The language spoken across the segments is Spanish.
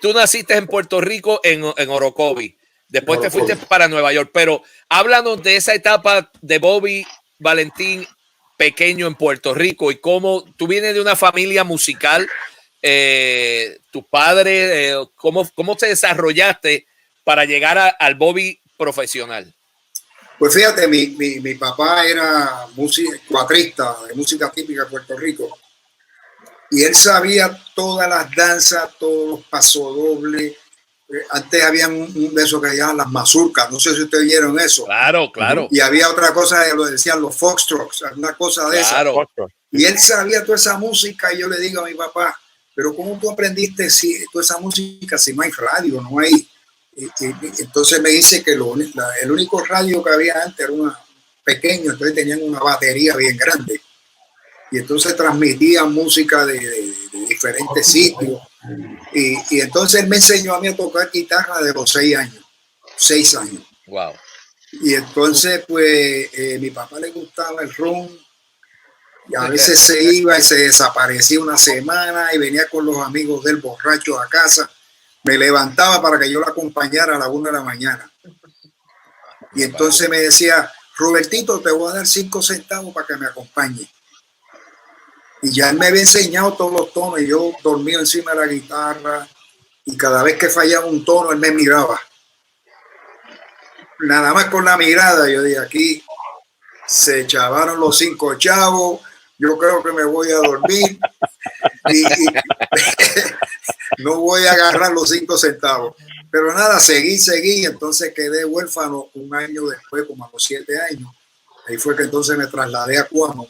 Tú naciste en Puerto Rico, en Orocovi. Después te fuiste para Nueva York. Pero háblanos de esa etapa de Bobby Valentín pequeño en Puerto Rico y cómo tú vienes de una familia musical. Tu padre, ¿cómo te desarrollaste para llegar al Bobby profesional? Pues fíjate, mi papá era cuatrista de música típica de Puerto Rico y él sabía todas las danzas, todos los pasodobles. Antes había un de esos que se llaman las mazurcas, no sé si ustedes vieron eso. Claro, claro. Y había otra cosa que lo decían los foxtrots, una cosa de esa. Y él sabía toda esa música y yo le digo a mi papá, pero ¿cómo tú aprendiste toda esa música si no hay radio, no hay? Entonces me dice que el único radio que había antes era pequeño, entonces tenían una batería bien grande. Y entonces transmitían música de diferentes sitios. Y entonces él me enseñó a mí a tocar guitarra de los 6 años. 6 años. Wow. Y entonces, pues, mi papá le gustaba el ron. Y a veces se iba y se desaparecía una semana y venía con los amigos del borracho a casa. Me levantaba para que yo lo acompañara a la 1 de la mañana. Y entonces me decía, Robertito, te voy a dar 5 centavos para que me acompañe. Y ya él me había enseñado todos los tonos y yo dormía encima de la guitarra y cada vez que fallaba un tono él me miraba. Nada más con la mirada yo dije, aquí se echaron los 5 chavos, yo creo que me voy a dormir y no voy a agarrar los 5 centavos. Pero nada, seguí, entonces quedé huérfano un año después, como a los 7 años. Ahí fue que entonces me trasladé a Cuamo.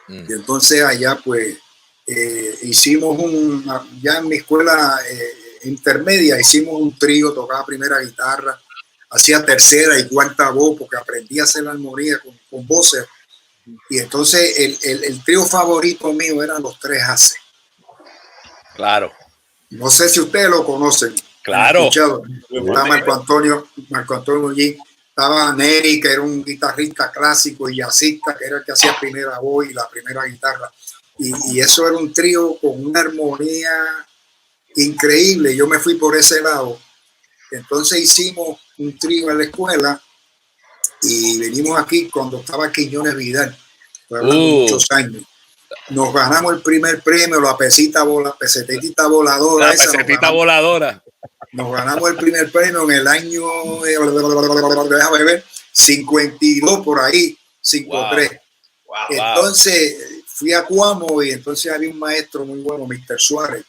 Y entonces allá pues hicimos ya en mi escuela intermedia hicimos un trío, tocaba primera guitarra, hacía tercera y cuarta voz porque aprendí a hacer la armonía con voces. Y entonces el trío favorito mío eran los 3 Aces. Claro. No sé si ustedes lo conocen. Claro. Estaba Marco Antonio G. Estaba Neri, que era un guitarrista clásico y jazzista, que era el que hacía primera voz y la primera guitarra. Y eso era un trío con una armonía increíble. Yo me fui por ese lado. Entonces hicimos un trío en la escuela y venimos aquí cuando estaba Quiñones Vidal, muchos años. Nos ganamos el primer premio, la pesetita voladora. La pesetita voladora. Nos ganamos el primer premio en el año, déjame ver, 52 por ahí, 53. Wow. Entonces fui a Cuamo y entonces había un maestro muy bueno, Mr. Suárez.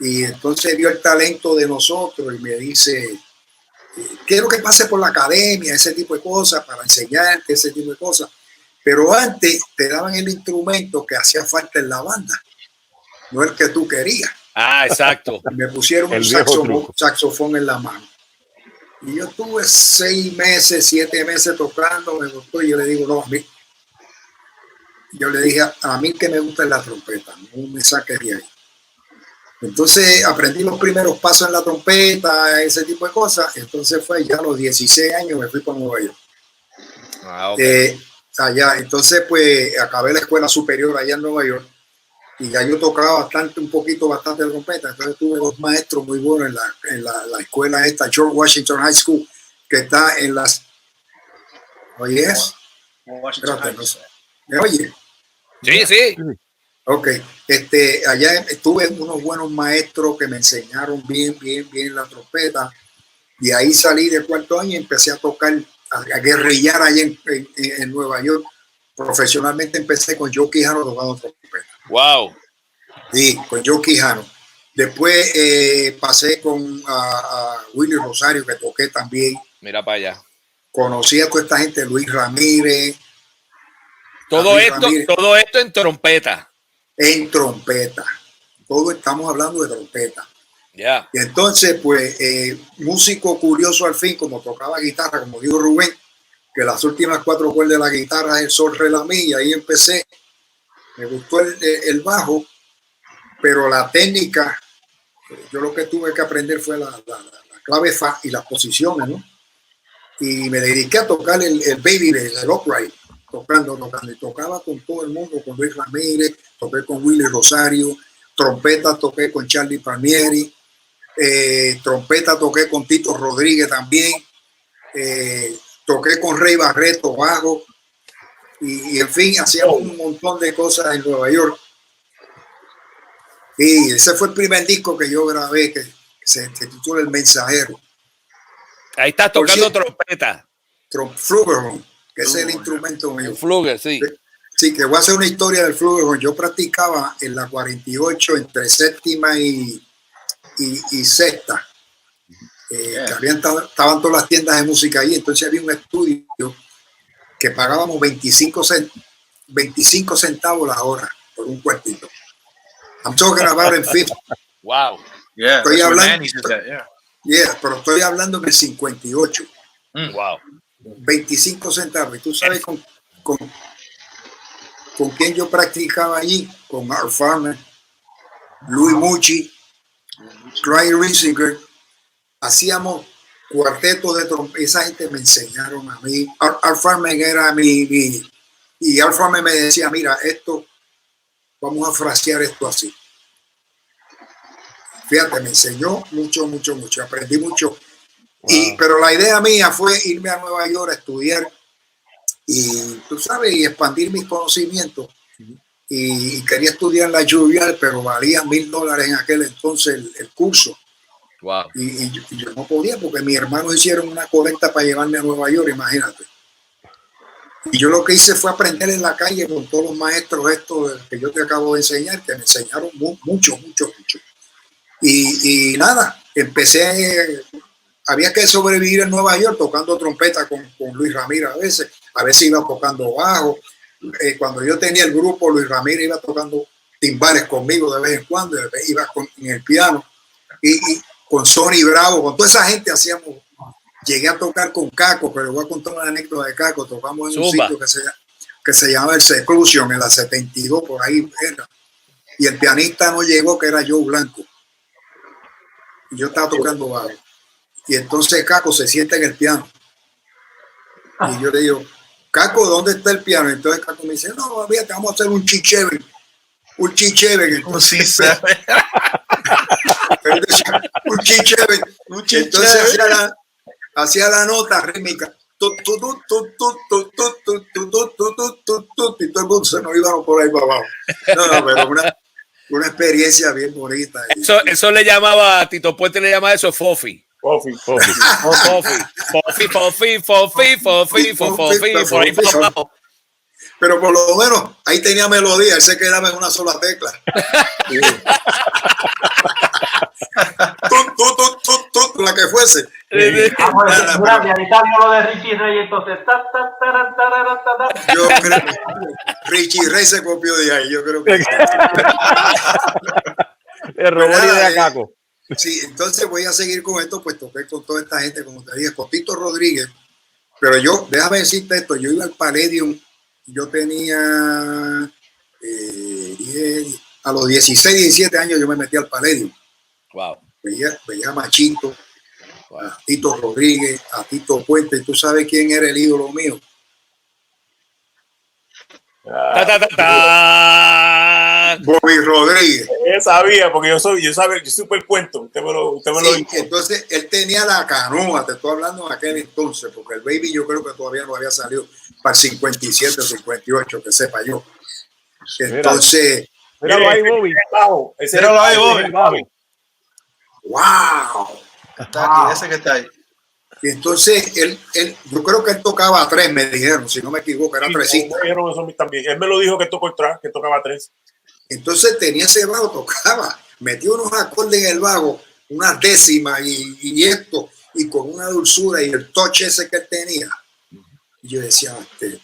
Y entonces vio el talento de nosotros y me dice, quiero que pase por la academia, ese tipo de cosas, para enseñarte ese tipo de cosas. Pero antes te daban el instrumento que hacía falta en la banda, no el que tú querías. Ah, exacto. Me pusieron un saxofón en la mano. Y yo estuve 6 meses, 7 meses tocando, me gustó. Y yo le digo, no, a mí. Yo le dije, a mí que me gusta la trompeta, no me saques de ahí. Entonces aprendí los primeros pasos en la trompeta, ese tipo de cosas. Entonces fue ya a los 16 años, me fui para Nueva York. Allá, entonces pues acabé la escuela superior allá en Nueva York. Y ya yo tocaba bastante de trompeta. Entonces tuve 2 maestros muy buenos en la escuela esta, George Washington High School, que está en las... ¿Oyes? Espérate, no sé. ¿Me oye? Sí, sí. Ok. Allá tuve unos buenos maestros que me enseñaron bien la trompeta. Y ahí salí de 4º año y empecé a tocar, a guerrillar allá en Nueva York. Profesionalmente empecé con Joe Quijano tocando trompeta. Wow. Sí, con Joe Quijano. Después pasé con a Willy Rosario, que toqué también. Mira para allá. Conocí a toda esta gente, Luis Ramírez. Todo esto en trompeta. En trompeta. Todo estamos hablando de trompeta. Ya. Y entonces, pues, músico curioso al fin, como tocaba guitarra, como dijo Rubén, que las últimas 4 cuerdas de la guitarra es el sol, re, la, mi, y ahí empecé. Me gustó el bajo, pero la técnica, yo lo que tuve que aprender fue la clave fa y las posiciones, ¿no? Y me dediqué a tocar el baby, el upright. tocando, y tocaba con todo el mundo, con Luis Ramírez, toqué con Willy Rosario, trompeta toqué con Charlie Palmieri, trompeta toqué con Tito Rodríguez también, toqué con Rey Barreto bajo, y en fin, hacíamos un montón de cosas en Nueva York. Y ese fue el primer disco que yo grabé, que se titula El Mensajero. Ahí estás tocando trompeta. Flugelhorn, que es el instrumento mío. El flugel, sí. Sí, que voy a hacer una historia del flugelhorn. Yo practicaba en la 48 entre séptima y sexta. Estaban todas las tiendas de música ahí, entonces había un estudio que pagábamos 25 centavos la hora por un cuartito. I'm talking about in 50. Wow. Yeah, estoy hablando, pero estoy hablando del 58. Wow. 25 centavos. Y tú sabes con quién yo practicaba allí, con Art Farmer, Louis Mucci, Clyde Rinsinger. Hacíamos cuartetos de trompeta. Esa gente me enseñaron a mí. Art Farmer era y Art Farmer me decía, mira, esto, vamos a frasear esto así. Fíjate, me enseñó mucho. Aprendí mucho. Wow. Pero la idea mía fue irme a Nueva York a estudiar y, tú sabes, y expandir mis conocimientos. Y quería estudiar la Juilliard, pero valía $1,000 en aquel entonces el curso. Wow. Y yo no podía porque mis hermanos hicieron una colecta para llevarme a Nueva York, imagínate. Y yo lo que hice fue aprender en la calle con todos los maestros estos que yo te acabo de enseñar, que me enseñaron mucho. Y nada, empecé, había que sobrevivir en Nueva York tocando trompeta con Luis Ramírez a veces iba tocando bajo. Cuando yo tenía el grupo, Luis Ramírez iba tocando timbales conmigo de vez en cuando, iba en el piano, y con Sonny Bravo, con toda esa gente hacíamos. Llegué a tocar con Caco, pero voy a contar una anécdota de Caco. Tocamos en un sitio que se llamaba el Seclusion, en la 72, por ahí era. Y el pianista no llegó, que era Joe Blanco. Y yo estaba tocando bajo. Y entonces Caco se sienta en el piano. Y yo le digo, Caco, ¿dónde está el piano? Entonces Caco me dice, no, fíjate, vamos a hacer un chicheven. Un chicheven. Entonces, un chicheven. Entonces hacía la nota rítmica. Y todo el mundo se nos iba por ahí para abajo. No, pero una experiencia bien bonita. Eso le llamaba, Tito Puente le llamaba eso Fofi. Fofi. Pero por lo menos ahí tenía melodía, él se quedaba en una sola tecla. La que fuese. Lo de Richie Ray, entonces. Yo creo que Richie Ray se copió de ahí, yo creo que. El robot de Caco. Sí, entonces voy a seguir con esto, pues toqué con toda esta gente, como te dije, con Tito Rodríguez. Pero yo, déjame decirte esto, yo iba al Palladium, yo tenía a los 16, 17 años yo me metí al Palladium. Wow. Veía a Machito, a Tito Rodríguez, a Tito Puente. ¿Y tú sabes quién era el ídolo mío? Bobby Rodríguez. Él sabía, porque yo supe el cuento. Usted me lo dijo. Entonces él tenía la canoa, te estoy hablando en aquel entonces, porque el Baby yo creo que todavía no había salido para el 57 o 58, que sepa yo. Entonces. Míralo ahí, Bobby. Míralo ahí, Bobby. ¡Wow! Está aquí, ese que está ahí. Y entonces yo creo que él tocaba 3, me dijeron, si no me equivoco, era 3. También. Él me lo dijo que tocó el track, que tocaba 3. Entonces tenía ese bajo, tocaba, metió unos acordes en el bajo, unas décimas y esto, y con una dulzura y el touch ese que él tenía. Y yo decía, este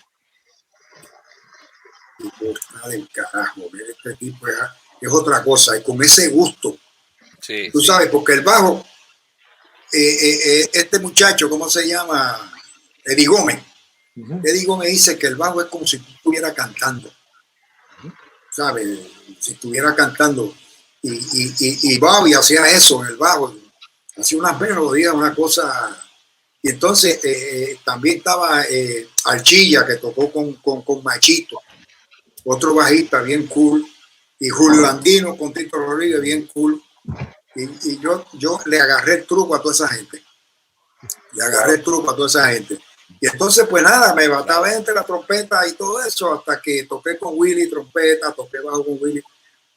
tipo está del carajo, este tipo es otra cosa, y con ese gusto. Sí, tú sabes, porque el bajo, este muchacho, ¿cómo se llama? Eddie Gómez. Eddie Gómez dice que el bajo es como si tú estuvieras cantando. ¿Sabes? Si estuviera cantando. Y Bobby hacía eso en el bajo. Hacía unas melodías, una cosa. Y entonces también estaba Archilla, que tocó con Machito, otro bajista bien cool, y Julio Andino con Tito Rodríguez, bien cool. Y yo le agarré el truco a toda esa gente. Y entonces, pues nada, me bataba entre la trompeta y todo eso, hasta que toqué con Willy trompeta, toqué bajo con Willy,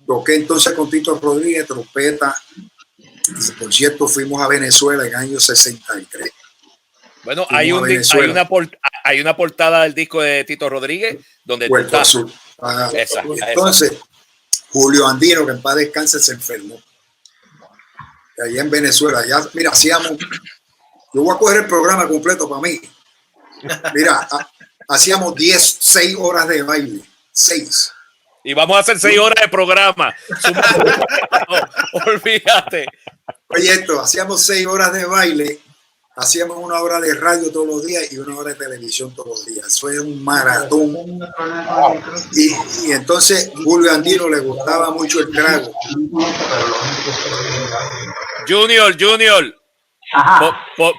toqué entonces con Tito Rodríguez trompeta. Y por cierto, fuimos a Venezuela en el año 63. Bueno, hay una portada del disco de Tito Rodríguez donde Puerto Azul. Entonces, Julio Andino, que en paz descanse, se enfermó. Allá en Venezuela, ya, mira, yo voy a coger el programa completo para mí. Mira, hacíamos 6 horas de baile. 6. Y vamos a hacer 6 horas de programa. Olvídate. Oye, hacíamos 6 horas de baile, hacíamos 1 hora de radio todos los días y 1 hora de televisión todos los días. Eso es un maratón. Y entonces Julio Andino le gustaba mucho el trago. Junior.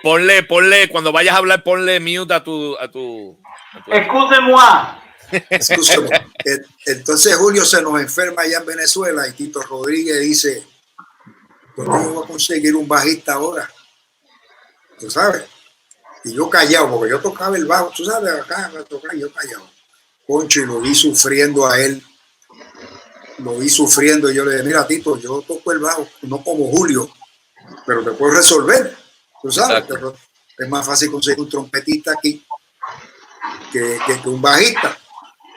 Ponle, cuando vayas a hablar, ponle mute a tu... Excúseme. Entonces Julio se nos enferma allá en Venezuela y Tito Rodríguez dice, ¿dónde yo voy a conseguir un bajista ahora? Tú sabes. Y yo callado, porque yo tocaba el bajo, tú sabes, acá me tocaba, yo callado. Concho, y lo vi sufriendo a él. Y yo le dije, mira, Tito, yo toco el bajo, no como Julio, pero te puedo resolver. Tú sabes, pero es más fácil conseguir un trompetista aquí que un bajista.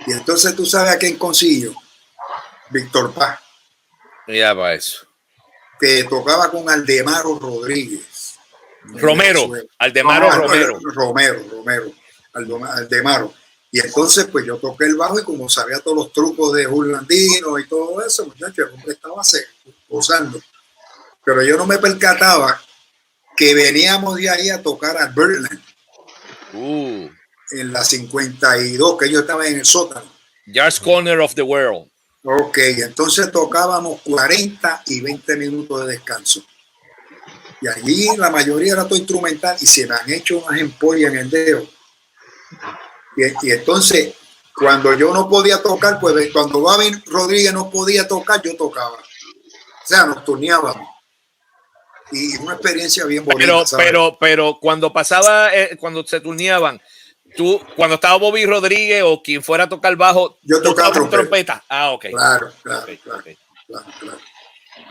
Y entonces tú sabes a quién consiguió. Víctor Paz. Ya va eso. Que tocaba con Aldemaro Rodríguez. Aldemaro Aldemaro. Y entonces pues yo toqué el bajo y como sabía todos los trucos de Julio Andino y todo eso, muchachos, el hombre estaba gozando. Pero yo no me percataba que veníamos de ahí a tocar a Berlin. En la 52, que yo estaba en el sótano. Just Corner of the World. Ok, entonces tocábamos 40 y 20 minutos de descanso. Y allí la mayoría era todo instrumental y se me han hecho unas empollas en el dedo. Y entonces, cuando yo no podía tocar, pues cuando Babin Rodríguez no podía tocar, yo tocaba. O sea, nos turneábamos. Y una experiencia bien bonita. Pero cuando pasaba, cuando se turneaban, tú, cuando estaba Bobby Rodríguez o quien fuera a tocar bajo, yo tocaba trompeta. Ok. Claro.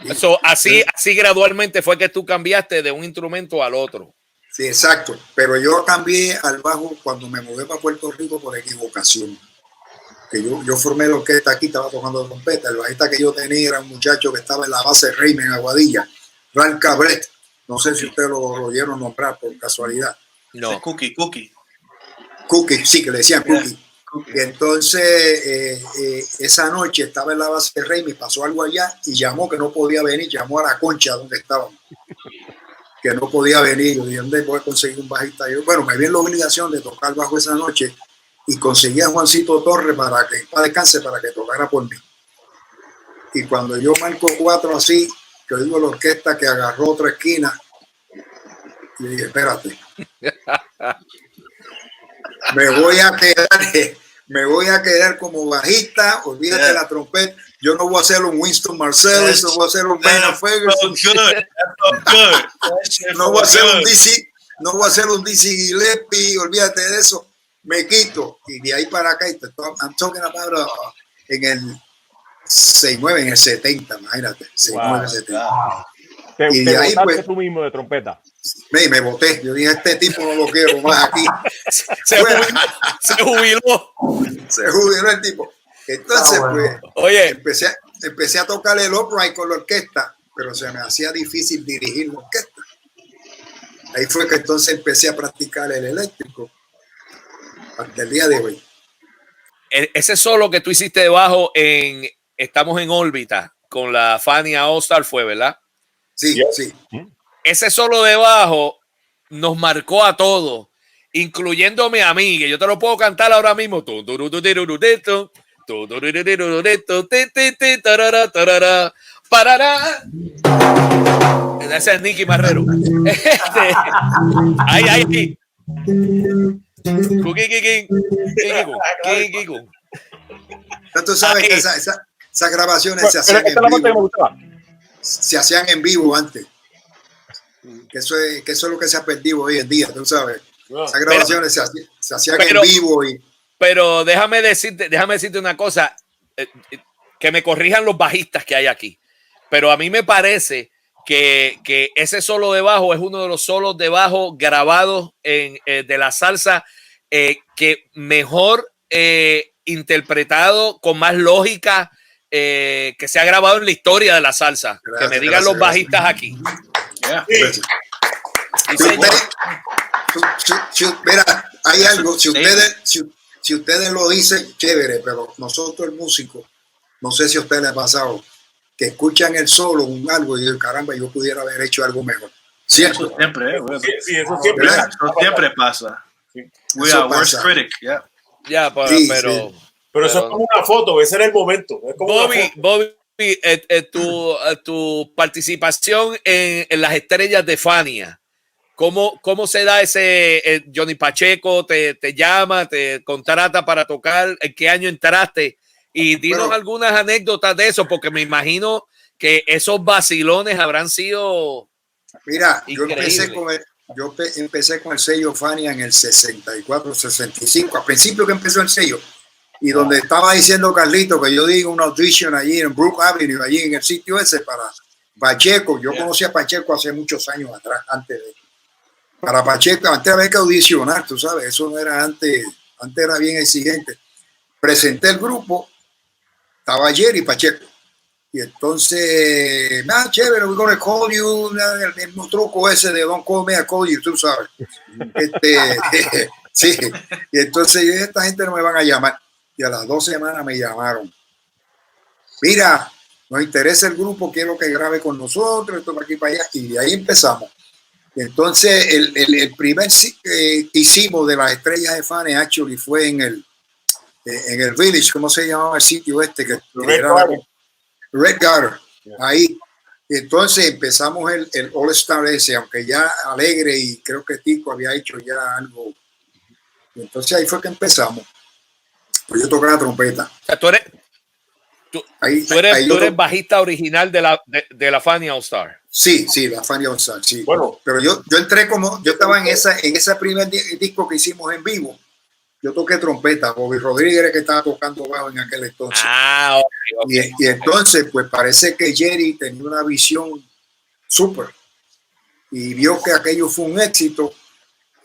Eso, así gradualmente fue que tú cambiaste de un instrumento al otro. Sí, exacto. Pero yo cambié al bajo cuando me mudé para Puerto Rico por equivocación. Que yo formé la orquesta aquí, estaba tocando trompeta. El bajista que yo tenía era un muchacho que estaba en la base de Reymen en Aguadilla, Ral Cabret. No sé si ustedes lo oyeron nombrar por casualidad. No. Cookie, sí, que le decían Cookie. Y entonces esa noche estaba en la base de Rey, me pasó algo allá y llamó que no podía venir, llamó a la Concha donde estábamos, que no podía venir. Yo dije, ¿dónde voy a conseguir un bajista? Yo, bueno, me vi en la obligación de tocar bajo esa noche y conseguí a Juancito Torres para que tocara por mí. Y cuando yo marco 4 así, que digo la orquesta que agarró otra esquina, y dije, espérate. Me voy a quedar como bajista, olvídate la trompeta. Yo no voy a hacer un Winston Marsalis, no voy a hacer un Maynard Ferguson. No voy a hacer un Dizzy Gillespie, olvídate de eso. Me quito. Y de ahí para acá, I'm talking about en el 69, en el 70, imagínate. 69, 70. Y de ahí, pues, tú mismo de trompeta. Me boté. Yo dije, este tipo no lo quiero más aquí. Se jubiló. Se jubiló el tipo. Entonces, pues, oye, empecé a tocar el upright con la orquesta, pero se me hacía difícil dirigir la orquesta. Ahí fue que entonces empecé a practicar el eléctrico hasta el día de hoy. Ese solo que tú hiciste debajo en Estamos en órbita con la Fania All Star fue, ¿verdad? Sí, sí. Ese solo debajo nos marcó a todos, incluyéndome a mí, que yo te lo puedo cantar ahora mismo. Ese es Nicky Marrero. Ahí. Tú sabes que esas grabaciones se hacían en vivo antes. Que eso es lo que se ha perdido hoy en día, tú sabes. Esas grabaciones se hacían en vivo. Pero déjame decirte una cosa, que me corrijan los bajistas que hay aquí. Pero a mí me parece que ese solo de bajo es uno de los solos de bajo grabados de la salsa que mejor interpretado, con más lógica, que se ha grabado en la historia de la salsa. Gracias, que me digan los bajistas aquí. Yeah. Mira, hay algo, si ustedes lo dicen, chévere, pero nosotros el músico, no sé si a ustedes les ha pasado, que escuchan el solo, algo, y caramba, yo pudiera haber hecho algo mejor. ¿Cierto? Eso siempre, eso siempre pasa. We are worst critic, pero eso es como una foto, ese era el momento. Es como Bobby, tu participación en las estrellas de Fania, ¿cómo se da ese? Johnny Pacheco te llama, te contrata para tocar. ¿En qué año entraste? Y dinos algunas anécdotas de eso, porque me imagino que esos vacilones habrán sido. Mira, yo empecé con el sello Fania en el 64, 65, al principio que empezó el sello. Y donde estaba diciendo Carlito que yo di una audition allí en Brook Avenue, allí en el sitio ese para Pacheco. Yo conocí a Pacheco hace muchos años atrás, para Pacheco, antes había que audicionar, tú sabes, eso no era antes era bien exigente. Presenté el grupo, estaba Jerry Pacheco. Y entonces, chévere, we're gonna call you, el mismo truco ese de don't call me, I call you, tú sabes. Sí, y entonces esta gente no me van a llamar. Y a las 2 semanas me llamaron. Mira, nos interesa el grupo, quiero que grabe con nosotros, esto para aquí para allá. Y de ahí empezamos. Entonces, el primer que hicimos de las estrellas de Fania, actually, fue en el Village, ¿cómo se llamaba el sitio este? Red Garter, ahí. Y entonces empezamos el All Star ese, aunque ya Alegre y creo que Tico había hecho ya algo. Y entonces ahí fue que empezamos. Pues yo tocaba la trompeta. O sea, tú eres bajista original de la Fania All Star. Sí, la Fania All Star, sí. Bueno, pero yo entré yo estaba en ese primer disco que hicimos en vivo. Yo toqué trompeta, Bobby Rodríguez que estaba tocando bajo en aquel entonces. Okay. Y entonces, pues parece que Jerry tenía una visión súper y vio que aquello fue un éxito.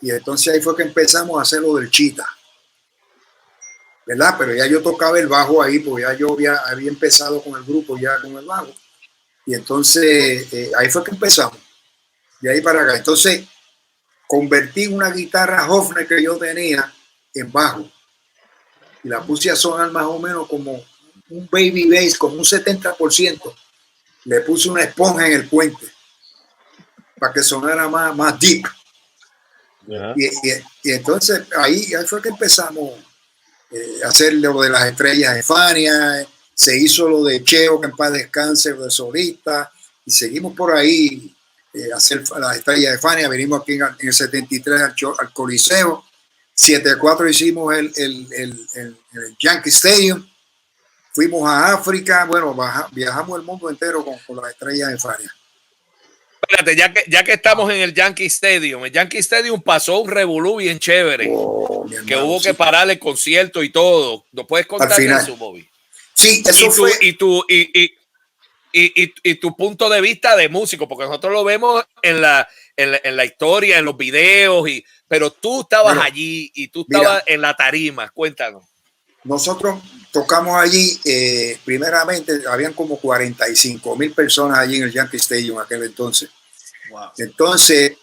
Y entonces ahí fue que empezamos a hacer lo del Chita. ¿Verdad? Pero ya yo tocaba el bajo ahí, porque ya yo había empezado con el grupo ya con el bajo. Y entonces ahí fue que empezamos. De ahí para acá. Entonces convertí una guitarra Hofner que yo tenía en bajo. Y la puse a sonar más o menos como un baby bass, como un 70%. Le puse una esponja en el puente para que sonara más deep. Uh-huh. Y entonces ahí fue que empezamos a hacer lo de las estrellas de Fania, se hizo lo de Cheo, que en paz descanse, lo de solista, y seguimos por ahí hacer las estrellas de Fania. Venimos aquí en el 73 al Coliseo, 74 hicimos el Yankee Stadium, fuimos a África, bueno, viajamos el mundo entero con las estrellas de Fania. Espérate, ya que estamos en el Yankee Stadium pasó un revolú bien chévere, que hubo que parar el concierto y todo. ¿No puedes contar eso, Bobby? Sí, eso fue. Y tu punto de vista de músico, porque nosotros lo vemos en la historia, en los videos, pero tú estabas allí y tú estabas en la tarima. Cuéntanos. Nosotros tocamos allí, primeramente, habían como 45,000 personas allí en el Yankee Stadium aquel entonces. Wow. Entonces,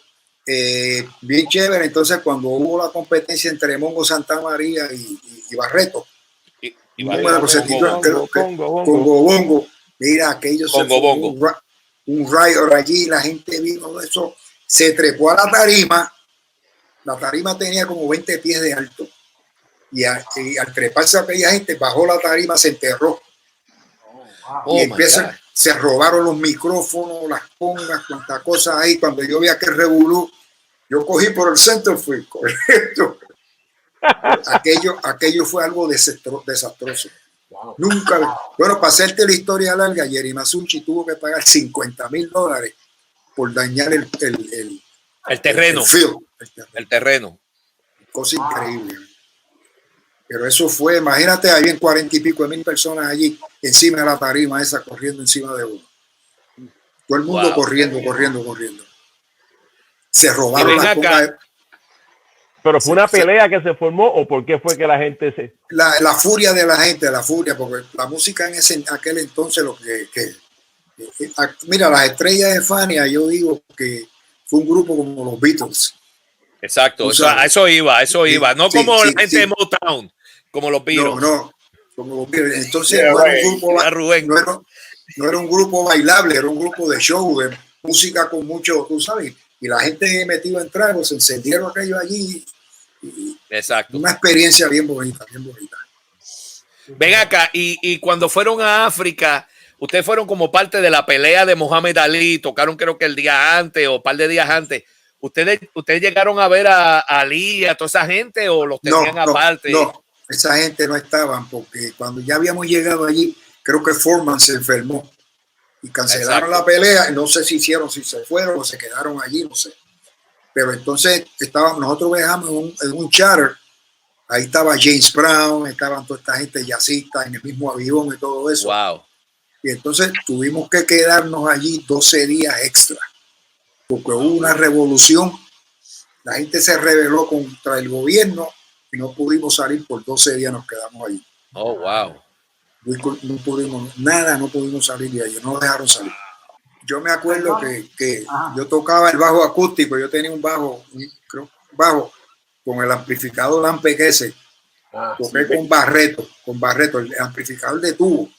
bien chévere. Entonces, cuando hubo la competencia entre Mongo Santa María y Barreto, Congo Bongo, mira, aquello se fue un riot allí, la gente vino de eso, se trepó a la tarima tenía como 20 pies de alto. Y al treparse a aquella gente, bajó la tarima, se enterró. Se robaron los micrófonos, las congas, cuantas cosas ahí. Cuando yo vi aquel revolú, yo cogí por el centro, fui correcto. aquello fue algo desastroso. Wow. Nunca. Bueno, para hacerte la historia larga, Jerry Masucci tuvo que pagar $50,000 por dañar el terreno. El terreno. Cosa increíble. Pero eso fue, imagínate, había 40 y pico de mil personas allí encima de la tarima esa, corriendo encima de uno. Todo el mundo corriendo. Se robaron las cosas. ¿Pero fue una pelea que se formó o por qué fue que la gente se...? La furia de la gente, porque la música en aquel entonces, mira, las estrellas de Fania, yo digo que fue un grupo como los Beatles. Exacto, eso iba. No como la gente de Motown, como los Beatles. No, como los Beatles. Entonces no era un grupo bailable, era un grupo de show, de música con mucho, tú sabes, y la gente metida en tragos, se encendieron aquello allí. Exacto. Una experiencia bien bonita. Ven acá, y cuando fueron a África, ustedes fueron como parte de la pelea de Mohamed Ali, tocaron creo que el día antes o un par de días antes. ¿Ustedes llegaron a ver a Ali, a toda esa gente o los tenían aparte? No, esa gente no estaban porque cuando ya habíamos llegado allí, creo que Foreman se enfermó y cancelaron la pelea. No sé si se fueron o se quedaron allí, no sé. Pero entonces nosotros viajamos en un charter. Ahí estaba James Brown, estaban toda esta gente jazzista en el mismo avión y todo eso. Wow. Y entonces tuvimos que quedarnos allí 12 días extra. Porque hubo una revolución, la gente se rebeló contra el gobierno y no pudimos salir por 12 días, nos quedamos ahí. Oh, wow. No pudimos salir de ahí, no nos dejaron salir. Yo me acuerdo que yo tocaba el bajo acústico, yo tenía un bajo con el amplificador Ampeg-S, toqué con Barreto, el amplificador de tubo.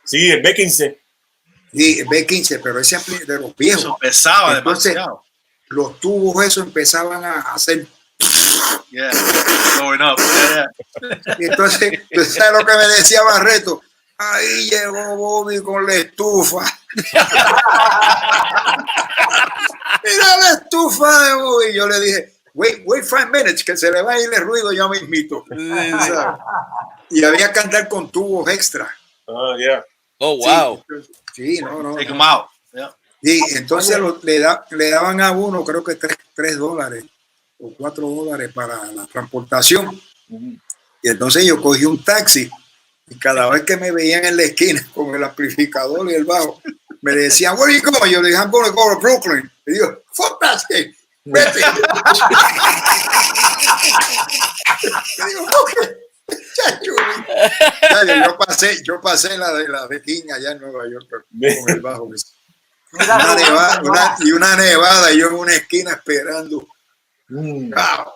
Sí, el B15. Sí, B15, pero ese de los viejos. Eso pesaba entonces, demasiado. Los tubos esos empezaban a hacer. Yeah, going up. Yeah. Y entonces, ¿tú sabes lo que me decía Barreto? Ahí llegó Bobby con la estufa. Mira la estufa de Bobby. Yo le dije, wait 5 minutes, que se le va a ir el ruido ya mismito. Y había que andar con tubos extra. Oh, yeah. Oh, wow. Sí, no. Take them out. Yeah. Y entonces le daban a uno, creo que $3 o $4 para la transportación. Y entonces yo cogí un taxi y cada vez que me veían en la esquina con el amplificador y el bajo, me decían, where you going? Yo le dije, I'm going to go to Brooklyn. Y yo, fuck that shit. Vete. Yo pasé la de King allá en Nueva York con el bajo. Una nevada y yo en una esquina esperando. Wow.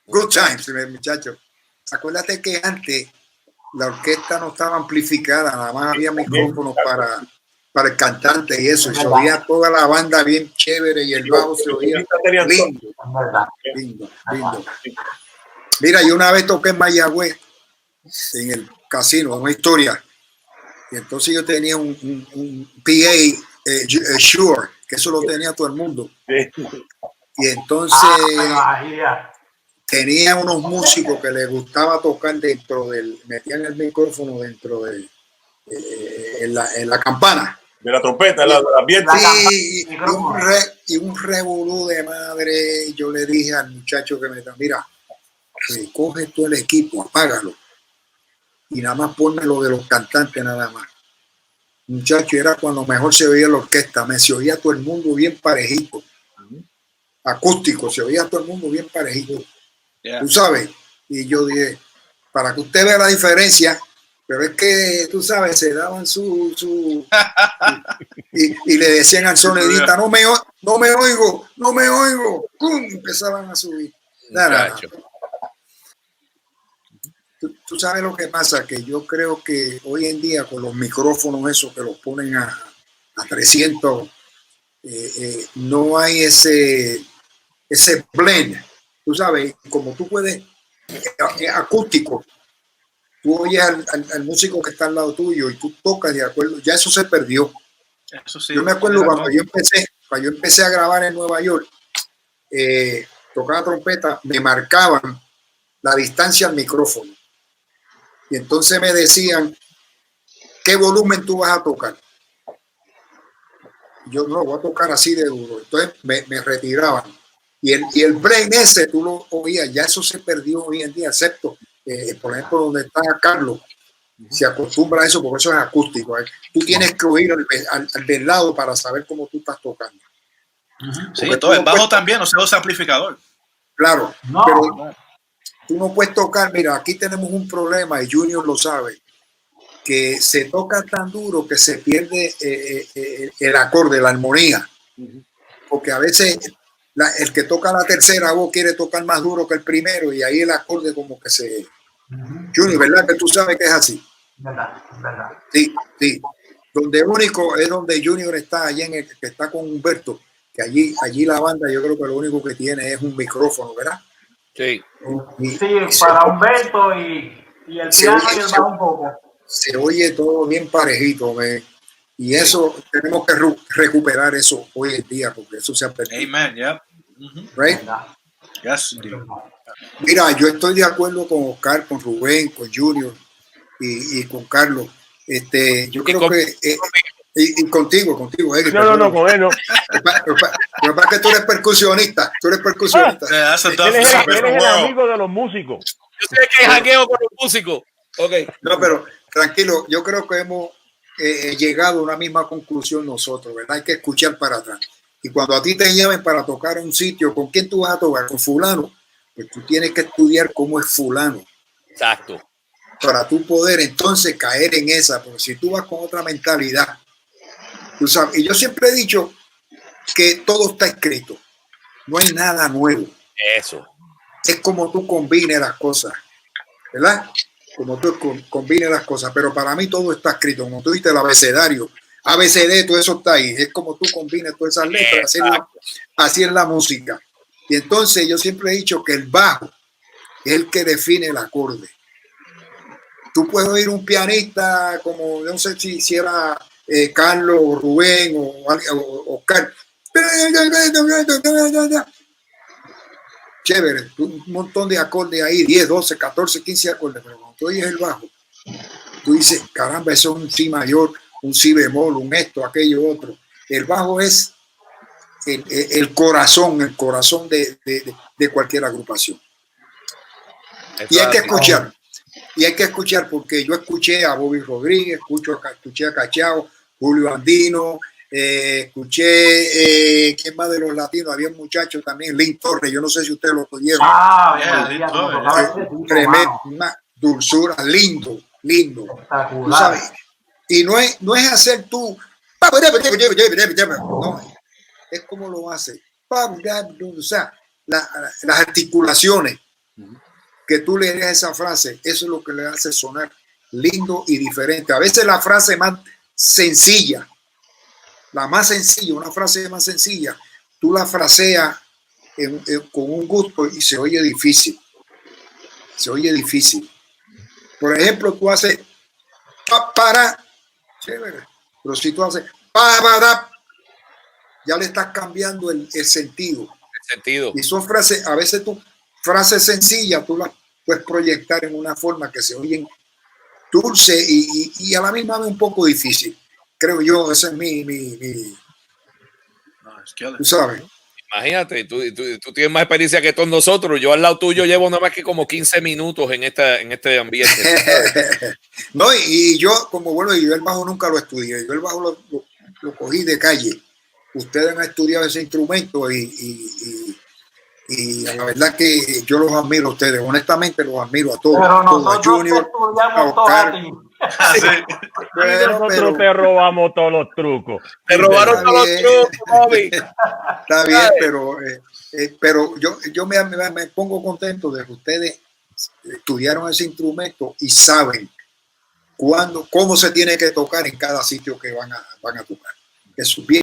Good times, muchachos. Acuérdate que antes la orquesta no estaba amplificada, nada más había micrófonos para el cantante y eso, y se oía toda la banda bien chévere y el bajo se oía lindo. Mira, yo una vez toqué en Mayagüez, en el casino, una historia, y entonces yo tenía un PA Shure, que eso lo tenía todo el mundo, y entonces tenía unos músicos que les gustaba tocar metían el micrófono dentro de en la campana. De la trompeta, la ambiente. Sí, y un revolú de madre. Yo le dije al muchacho que me dijo, mira, recoge todo el equipo, apágalo. Y nada más ponme lo de los cantantes nada más. Muchacho, era cuando mejor se oía la orquesta. Se oía todo el mundo bien parejito. Acústico, se oía todo el mundo bien parejito. Yeah. Tú sabes. Y yo dije, para que usted vea la diferencia, pero es que, tú sabes, se daban y le decían al sonidista, no me oigo. ¡Pum! Empezaban a subir. Nada. Tú sabes lo que pasa, que yo creo que hoy en día con los micrófonos esos que los ponen a 300, no hay ese blend. Tú sabes, como tú puedes, acústico. Tú oyes al músico que está al lado tuyo y tú tocas de acuerdo, ya eso se perdió. Eso sí, yo me acuerdo cuando yo empecé a grabar en Nueva York, tocaba trompeta, me marcaban la distancia al micrófono. Y entonces me decían, ¿qué volumen tú vas a tocar? Yo no voy a tocar así de duro. Entonces me retiraban. Y el brain ese, tú lo oías, ya eso se perdió hoy en día, excepto, por ejemplo, donde está Carlos, se acostumbra a eso porque eso es acústico. Tú tienes que oír al del lado para saber cómo tú estás tocando. Sí, todo el bajo también, o sea, usa amplificador. Claro, pero tú no puedes tocar. Mira, aquí tenemos un problema y Junior lo sabe, que se toca tan duro que se pierde el acorde, la armonía. Porque a veces el que toca la tercera voz quiere tocar más duro que el primero y ahí el acorde como que se... Junior, ¿verdad? Que tú sabes que es así. Verdad. Sí, sí. Donde único es donde Junior está, allí que está con Humberto, que allí la banda yo creo que lo único que tiene es un micrófono, ¿verdad? Sí. Sí, para Humberto y el piano y el bajo un poco. Se oye todo bien parejito, y eso tenemos que recuperar eso hoy en día porque eso se ha perdido. Amen, yeah. Right? Yes, Mira, yo estoy de acuerdo con Oscar, con Rubén, con Junior y con Carlos. Yo creo que y contigo, Eric. No, con él no. Lo que pasa es que tú eres percusionista. Él es el amigo de los músicos. Yo sé que jangueo con los músicos. Okay. No, pero tranquilo, yo creo que hemos llegado a una misma conclusión nosotros, ¿verdad? Hay que escuchar para atrás. Y cuando a ti te llamen para tocar un sitio, ¿con quién tú vas a tocar? ¿Con fulano? Pues tú tienes que estudiar cómo es fulano. Exacto. Para tú poder entonces caer en esa, porque si tú vas con otra mentalidad, tú sabes, y yo siempre he dicho que todo está escrito, no hay nada nuevo. Eso. Es como tú combines las cosas, ¿verdad? Como tú combines las cosas, pero para mí todo está escrito, como tú dijiste el abecedario, ABCD, todo eso está ahí, es como tú combines todas esas letras, así es la música. Y entonces yo siempre he dicho que el bajo es el que define el acorde. Tú puedes oír un pianista como, no sé si era Carlos o Rubén o Oscar. Chévere, un montón de acordes ahí, 10, 12, 14, 15 acordes, pero cuando tú oyes el bajo, tú dices, caramba, eso es un si mayor, un si bemol, un esto, aquello, otro. El bajo es el corazón de cualquier agrupación. Y hay que escuchar. Y hay que escuchar porque yo escuché a Bobby Rodríguez, escuché a Cachao, Julio Andino, escuché, ¿quién más de los latinos? Había un muchacho también, Lynn Torres, yo no sé si ustedes lo oyeron. Una dulzura, lindo. Tú sabes, y no es hacer tú, no, es como lo hace, o sea, las articulaciones que tú le des a esa frase, eso es lo que le hace sonar lindo y diferente. A veces la frase más sencilla, una frase más sencilla, tú la fraseas con un gusto y se oye difícil. Por ejemplo, tú haces para, chévere, pero si tú haces para, ya le estás cambiando el sentido. Y son frases, a veces frases sencillas, tú las puedes proyectar en una forma que se oyen dulce y a la misma vez un poco difícil. Creo yo, ese es mi tú sabes. Imagínate, tú tienes más experiencia que todos nosotros. Yo al lado tuyo llevo nada más que como 15 minutos en este ambiente. No, y yo, yo el bajo nunca lo estudié. Yo el bajo lo cogí de calle. Ustedes han estudiado ese instrumento y la verdad que yo los admiro a ustedes. Honestamente los admiro a todos. Pero a Junior, a Oscar. Nosotros te robamos todos los trucos. Te robaron todos los trucos, Bobby. Está bien, pero yo me pongo contento de que ustedes estudiaron ese instrumento y saben cómo se tiene que tocar en cada sitio que van a tocar. Eso es bien.